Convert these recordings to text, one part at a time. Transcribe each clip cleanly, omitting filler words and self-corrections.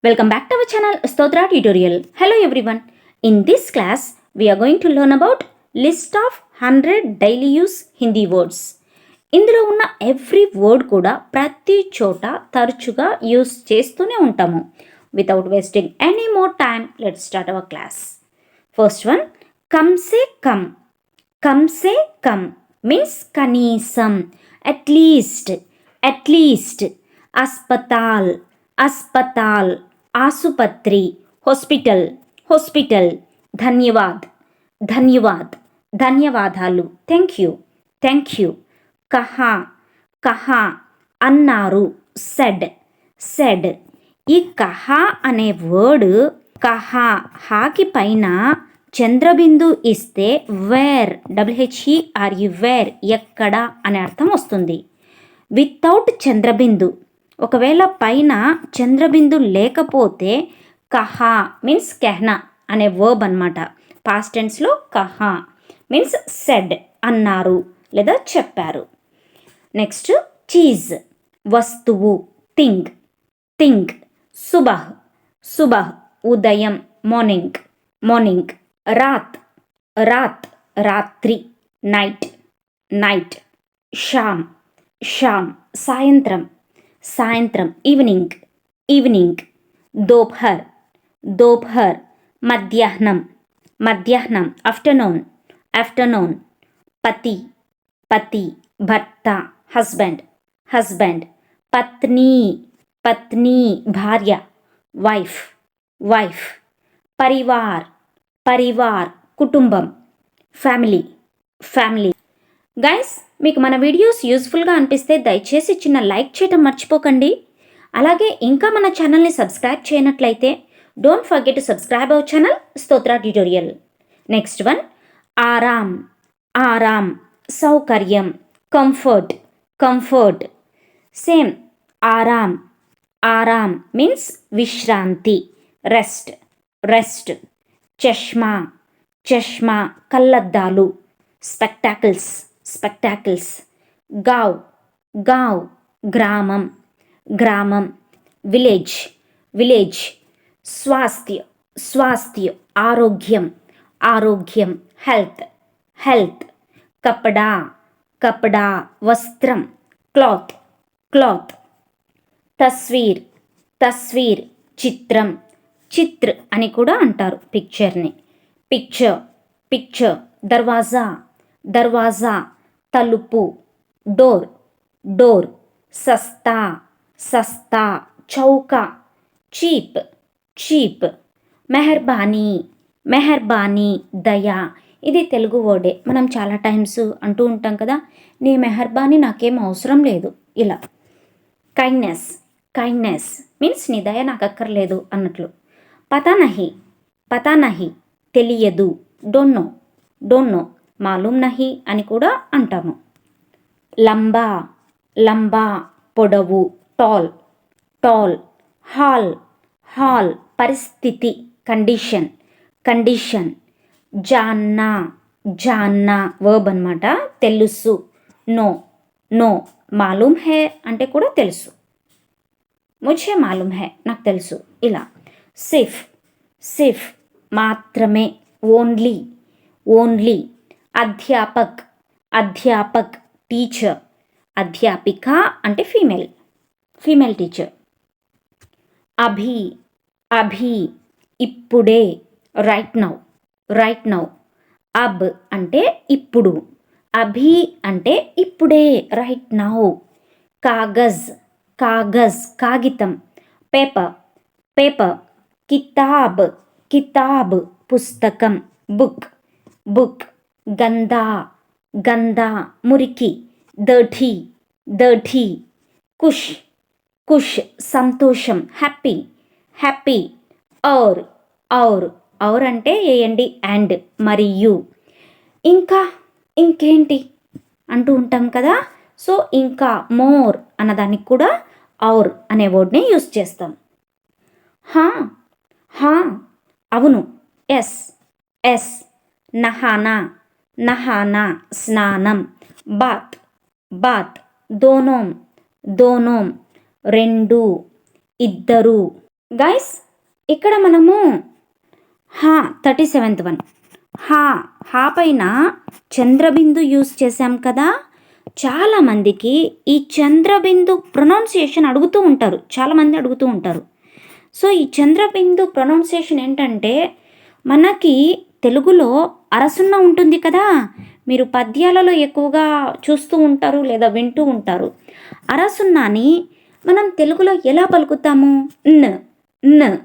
Welcome back to our channel Stotra Tutorial. Hello everyone. In this class, we are going to learn about list of 100 daily use Hindi words. ఇందులో ఉన్న every word కూడా ప్రతి చోట తరచుగా use చేస్తూనే ఉంటాము. Without wasting any more time, let's start our class. First one, come say come. Come say come means కనీసం, at least, at least. అస్పతాల్, अस्पताल, आसुपत्री, हॉस्पिटल, हॉस्पिटल. धन्यवाद, धन्यवाद, ధన్యవాదాలు, థ్యాంక్ యూ, థ్యాంక్ యూ. కహా, కహా, అన్నారు, సెడ్, సెడ్. ఈ కహా అనే వర్డ్ కహా హాకి పైన చంద్రబిందు ఇస్తే వేర్, WHERE, వేర్, ఎక్కడ అనే అర్థం వస్తుంది. వితౌట్ చంద్రబిందు, ఒకవేళ పైన చంద్రబిందు లేకపోతే కహా మీన్స్ కెహ్నా అనే వర్బ్ అనమాట. పాస్ట్ టెన్స్లో కహా మీన్స్ సెడ్, అన్నారు లేదా చెప్పారు. నెక్స్ట్ చీజ్, వస్తువు, థింగ్, థింగ్. సుబహ్, సుబహ్, ఉదయం, మార్నింగ్, మార్నింగ్. రాత్, రాత్, రాత్రి, నైట్, నైట్. షామ్, షామ్, సాయంత్రం, సాయంత్రం, ఈవినింగ్, ఈవినింగ్. దోపహర్, దోపహర్, మధ్యాహ్నం, మధ్యాహ్నం, ఆఫ్టర్నూన్, ఆఫ్టర్నూన్. పతి, పతి, భర్త, హస్బెండ్, హస్బెండ్. పత్ని, పత్ని, భార్య, వైఫ్, వైఫ్. పరివార్, పరివార్, కుటుంబం, ఫ్యామిలీ, ఫ్యామిలీ. గైస్, మీకు మన వీడియోస్ యూస్ఫుల్గా అనిపిస్తే దయచేసి చిన్న లైక్ చేయడం మర్చిపోకండి. అలాగే ఇంకా మన ఛానల్ని సబ్స్క్రైబ్ చేయనట్లయితే don't forget to subscribe our channel Stotra tutorial. Next one, ఆరామ్, ఆరామ్, సౌకర్యం, కంఫర్ట్, కంఫర్ట్. సేమ్, ఆరామ్, ఆరామ్ మీన్స్ విశ్రాంతి, రెస్ట్, రెస్ట్. చష్మా, చష్మా, కళ్ళద్దాలు, స్పెక్టాకిల్స్, స్పెక్టాకిల్స్. గావ్, గావ్, గ్రామం, గ్రామం. Village, village. స్వాస్థ్య, స్వాస్థ్య, ఆరోగ్యం, ఆరోగ్యం. Health, health. కపడా, కపడా, వస్త్రం, క్లాత్, క్లాత్. తస్వీర్, తస్వీర్, చిత్రం, చిత్ర అని కూడా అంటారు పిక్చర్ని. Picture, picture. దర్వాజా, దర్వాజా, తలుపు, డోర్, డోర్. సస్తా, సస్తా, చౌక, చీప్, చీప్. మెహర్బానీ, మెహర్బానీ, దయ. ఇది తెలుగు వర్డే, మనం చాలా టైమ్స్ అంటూ ఉంటాం కదా, నీ మెహర్బానీ నాకేం అవసరం లేదు, ఇలా. కైండ్నెస్, కైండ్నెస్ మీన్స్ నీ దయ నాకు అక్కర్లేదు అన్నట్లు. పతా నహి, పతా నహి, తెలియదు, డోంట్ నో, డోంట్ నో. మాలూమ్ నహి అని కూడా అంటాము. లంబా, లంబా, పొడవు, టాల్, టాల్. హాల్, హాల్, పరిస్థితి, కండిషన్, కండిషన్. జాన్నా, జాన్నా వర్బ్ అనమాట, తెలుసు. No, no. మాలూమ్ హే అంటే కూడా తెలుసు, ముझे మాలూమ్ హే, నాకు తెలుసు, ఇలా. సిఫ్, సిఫ్, మాత్రమే, ఓన్లీ, ఓన్లీ. అధ్యాపక్, అధ్యాపక్, టీచర్. అధ్యాపిక అంటే ఫీమేల్, ఫీమేల్ టీచర్. అభి, అభి, ఇప్పుడే, రైట్ నౌ, రైట్ నౌ. అబ్ అంటే ఇప్పుడు, అభి అంటే ఇప్పుడే, రైట్ నౌ. కాగజ్, కాగజ్, కాగితం, పేపర్, పేపర్. కితాబ్, కితాబ్, పుస్తకం, బుక్, బుక్. గందా, గందా, మురికి, దర్టీ, దర్టీ. కుష్, కుష్, సంతోషం, హ్యాపీ, హ్యాపీ. ఔర్, ఔర్, ఔర్ అంటే ఏయండి అండ్, మరియు. ఇంకా, ఇంకేంటి అంటూ ఉంటాం కదా, సో ఇంకా, మోర్ అన్నదానికి కూడా ఔర్ అనే వర్డ్ని యూస్ చేస్తాం. హా, హా, అవును, ఎస్, ఎస్. నహానా, నహానా, స్నానం. Bath, bath. దోనోం, దోనోం, రెండు, ఇద్దరు. గైస్ ఇక్కడ మనము 37th వన్ హా పైన చంద్రబిందు యూస్ చేసాం కదా. చాలామందికి ఈ చంద్రబిందు ప్రొనౌన్సియేషన్ చాలామంది అడుగుతూ ఉంటారు. సో ఈ చంద్రబిందు ప్రొనౌన్సియేషన్ ఏంటంటే, మనకి తెలుగులో అరసున్న ఉంటుంది కదా, మీరు పద్యాలలో ఎక్కువగా చూస్తూ ఉంటారు లేదా వింటూ ఉంటారు. అరసున్నాని మనం తెలుగులో ఎలా పలుకుతాము? న్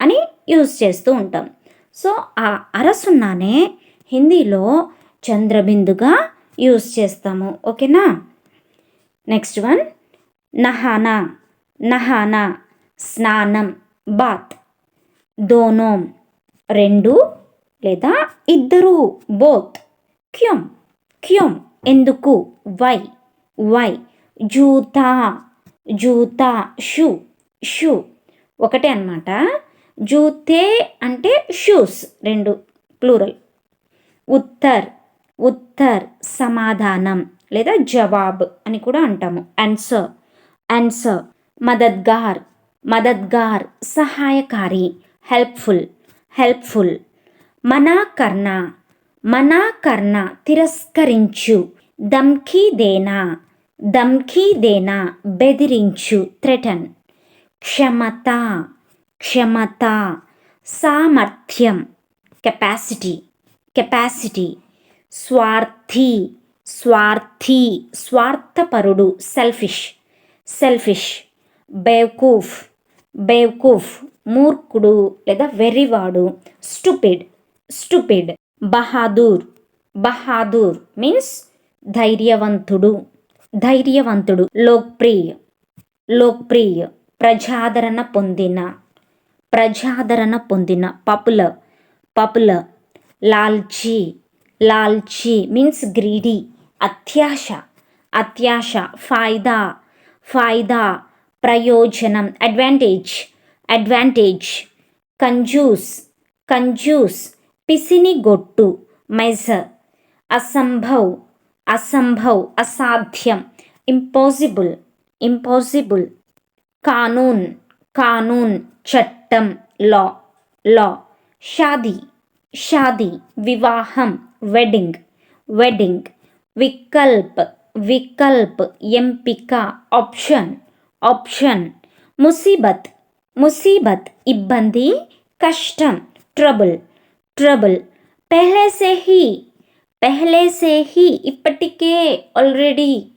అని యూజ్ చేస్తూ ఉంటాం. సో ఆ అరసున్నానే హిందీలో చంద్రబిందుగా యూజ్ చేస్తాము. ఓకేనా. నెక్స్ట్ వన్ నహానా స్నానం, బాత్. దోనోం రెండు లేదా ఇద్దరు, బోత్. క్యోం ఎందుకు, వై. జూతా షూ ఒకటే అన్నమాట. జూతే అంటే షూస్, రెండు ప్లూరల్. ఉత్తర్ సమాధానం లేదా జవాబ్ అని కూడా అంటాము. ఆన్సర్. మదద్గార్ సహాయకారి, హెల్ప్ఫుల్. మనా కర్ణ తిరస్కరించు. ధమ్కీ దేనా బెదిరించు, థ్రెటన్. క్షమత సామర్థ్యం, కెపాసిటీ. స్వార్థపరుడు, సెల్ఫిష్. బేవ్కూఫ్ మూర్ఖుడు లేదా వెర్రివాడు, స్టూపిడ్. బహాదూర్ మీన్స్ ధైర్యవంతుడు. లోక్ప్రియ ప్రజాదరణ పొందిన, పాపులర్. లాల్చీ మీన్స్ గ్రీడీ, అత్యాశ. ఫాయిదా ప్రయోజనం, అడ్వాంటేజ్. కంజూస్ పిసినిగొట్టు, మెజర్. అసంభవ్ అసాధ్యం, ఇంపాసిబుల్. కానూన్ చట్టం, లా. షాదీ వివాహం, వెడ్డింగ్. వికల్ప్ ఎంపిక, ఆప్షన్. ముసీబత్ ఇబ్బంది, కష్టం, ట్రబుల్. పెహ్లే సే హీ ఇప్పటికే, ఆల్రెడీ.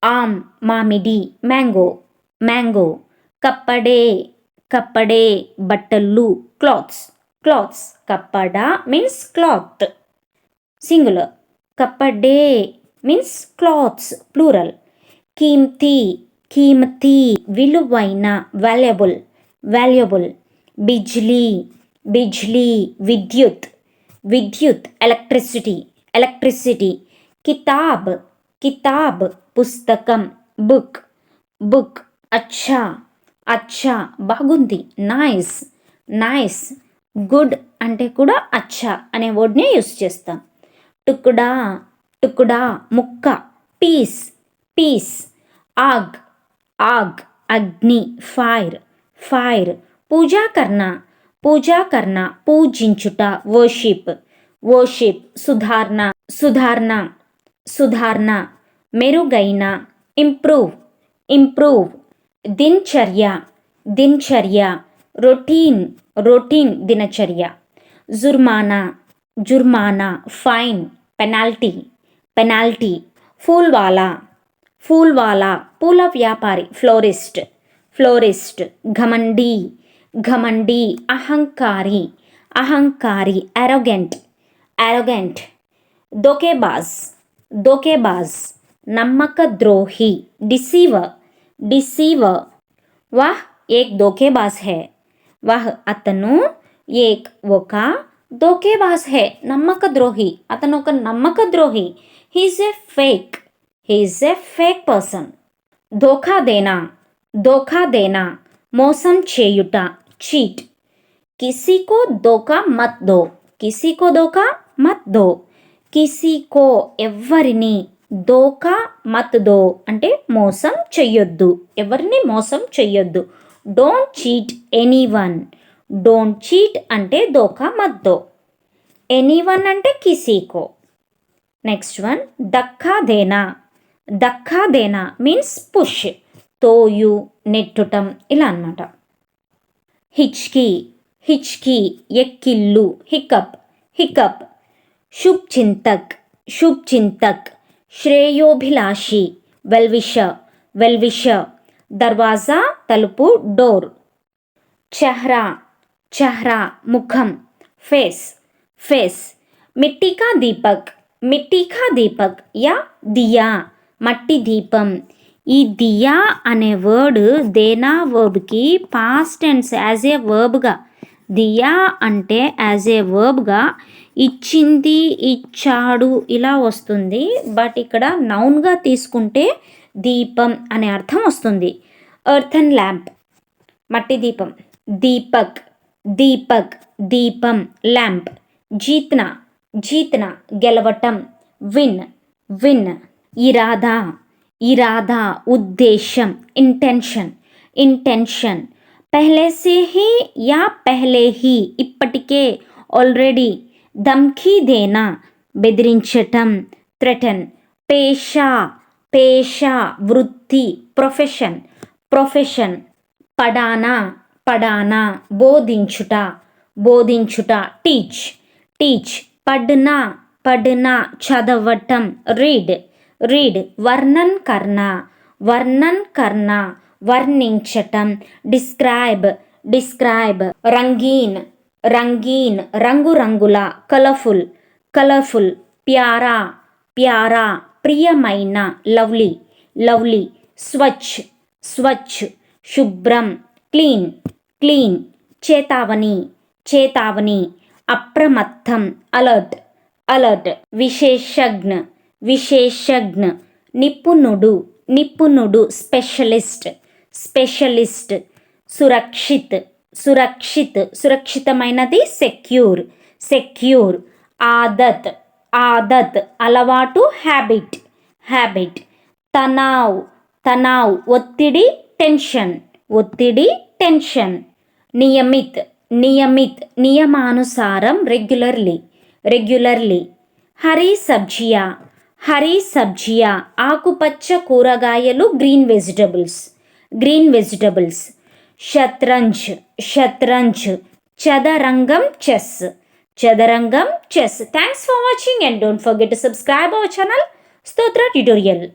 ఆమ్ మామిడి, మ్యాంగో. కప్పడే బట్టలు, క్లాత్స్. కప్పడా మీన్స్ క్లాత్, సింగులర్. కప్పడే మీన్స్ క్లాత్స్, ప్లూరల్. కీమతీ విలువైన, వాల్యుబుల్. బిజ్లీ విద్యుత్, ఎలక్ట్రిసిటీ. కితాబ్ పుస్తకం, బుక్. అచ్చా బాగుంది, నైస్. గుడ్ అంటే కూడా అచ్చా అనే వర్డ్ని యూస్ చేస్తాం. టుకుడా ముక్క, పీస్. ఆగ్ అగ్ని, ఫైర్. పూజాకర్ణ పూజించుట, వర్షిప్. సుధారణ మెరుగైన, ఇంప్రూవ్. దినచర్య. రొటీన్ దినచర్య. జుర్మానా ఫైన్, పెనాల్టీ. ఫూల్వాలా పూల వ్యాపారి, ఫ్లోరిస్ట్. ఘమండి అహంకారి, అరోగెంట్. దోకేబాజ్ నమ్మకద్రోహి, డిసీవర్. వాహ్ ఏక్ దోకేబాజ్ హై, అతను ఒక దోకేబాజ్ హై, నమ్మకద్రోహి. అతను ఒక నమ్మకద్రోహి. హీఈస్ ఏ ఫేక్ పర్సన్. ధోఖా దేనా మోసం చేయుట, చీట్. కిసీకో ధోఖా మత్ దో, కిసీకో ఎవ్వరిని దోకా మత్ దో అంటే మోసం చెయ్యొద్దు, ఎవరిని మోసం చెయ్యొద్దు. Don't cheat anyone, don't cheat అంటే దోకా మత్ దో, ఎనీవన్ అంటే కిసీకో. నెక్స్ట్ వన్ ధక్కా దేనా, ధక్కా దేనా మీన్స్ పుష్, తోయు, నెట్టుటం ఇలా అన్నమాట. హిచ్కి, హిచ్కి ఎక్కిళ్ళు, హికప్, హికప్. శుభ్ చింతక్, శుభ్ చింతక్ శ్రేయోభిలాషి, వెల్విషర్, వెల్విషర్. దర్వాజా తలుపు, డోర్. చెహ్రా, చెహ్రా ముఖం, ఫేస్, ఫేస్. మిట్టి కా దీపక్, మిట్టి కా దీపక్ యా దియా మట్టి దీపం. ఈ దియా అనే వర్డ్ దేనా వర్బ్కి పాస్ట్ టెన్స్ యాజ్ ఏ వర్బ్గా, దియా అంటే యాజ్ ఏ వర్బ్గా ఇచ్చింది, ఇచ్చాడు ఇలా వస్తుంది. బట్ ఇక్కడ నౌన్గా తీసుకుంటే దీపం అనే అర్థం వస్తుంది. ఎర్తన్ ల్యాంప్ మట్టి దీపం. దీపక్, దీపక్ దీపం, ల్యాంప్. జీత్నా, జీత్నా గెలవటం, విన్, విన్. ఇరాదా, ఇరాదా ఉద్దేశం, ఇంటెన్షన్, ఇంటెన్షన్. పహలే సే హీ యా పహలే హీ ఇప్పటికే, ఆల్రెడీ. ధమ్కీ దేనా బెదిరించటం, థ్రెటన్. పేషా, పేషా వృత్తి, ప్రొఫెషన్, ప్రొఫెషన్. పడానా, పడానా బోధించుట, బోధించుట, టీచ్, టీచ్. పడ్నా, పడ్నా చదవటం, రీడ్, రీడ్. వర్ణన్ కర్నా, వర్ణన్ కర్నా వర్ణించటం, డిస్క్రైబ్, డిస్క్రైబ్. రంగీన్, రంగీన్ రంగురంగుల, కలర్ఫుల్, కలర్ఫుల్. ప్యారా, ప్యారా ప్రియమైన, లవ్లీ, లవ్లీ. స్వచ్ఛ్, స్వచ్ఛ్ శుభ్రం, క్లీన్, క్లీన్. చేతావని, చేతావని. అప్రమత్తం, అలర్ట్, అలర్ట్. విశేషజ్ఞ, విశేషజ్ఞ నిపుణుడు, నిపుణుడు. Specialist, specialist. సురక్షిత్, సురక్షిత్ సురక్షితమైనది, సెక్యూర్, సెక్యూర్. ఆదత్, ఆదత్ అలవాటు, హ్యాబిట్, హ్యాబిట్. తనావ్, తనావ్ ఒత్తిడి, టెన్షన్, ఒత్తిడి, టెన్షన్. నియమిత్, నియమిత్ నియమానుసారం, రెగ్యులర్లీ, రెగ్యులర్లీ. హరీ సబ్జియా, హరీ సబ్జియా ఆకుపచ్చ కూరగాయలు, గ్రీన్ వెజిటబుల్స్, గ్రీన్ వెజిటబుల్స్. షత్రంజ్, షత్రంజ్ చదరంగం, చెస్, చదరంగం, chess. Thanks for watching and don't forget to subscribe our channel Stotra tutorial.